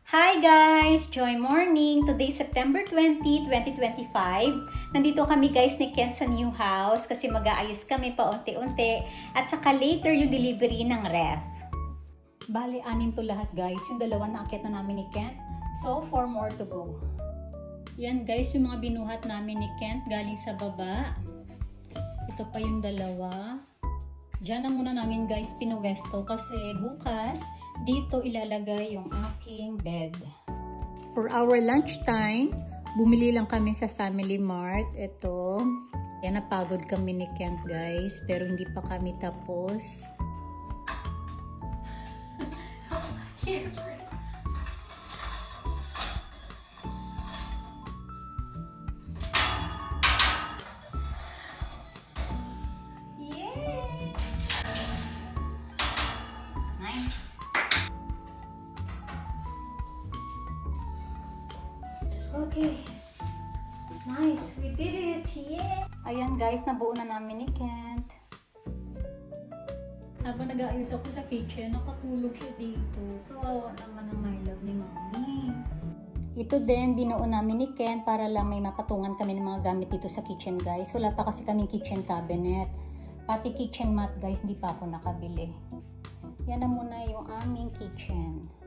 Hi guys! Joy morning! Today, September 20, 2025. Nandito kami guys ni Ken sa new house kasi mag-aayos kami paunti-unti at saka later yung delivery ng ref. Bale, 6 to lahat guys. Yung dalawa na-akit na namin ni Ken. So, 4 more to go. Yan guys, yung mga binuhat namin ni Ken galing sa baba. Ito pa yung dalawa. Diyan na muna namin guys pinuwesto kasi bukas dito ilalagay yung aking bed. For our lunch time, bumili lang kami sa Family Mart. Ito. Yan, napagod kami ni Kent guys pero hindi pa kami tapos. Okay. Nice. We did it. Yeah! Ayan guys, nabuo na namin ni Kent. Habang nag-aayos ako sa kitchen, nakatulog siya dito. Kawawa naman ang my love ni Mommy. Ito din, binuo namin ni Kent para lang may mapatungan kami ng mga gamit dito sa kitchen guys. Wala pa kasi kaming kitchen cabinet. Pati kitchen mat guys, hindi pa ako nakabili. Yan na muna yung aming kitchen.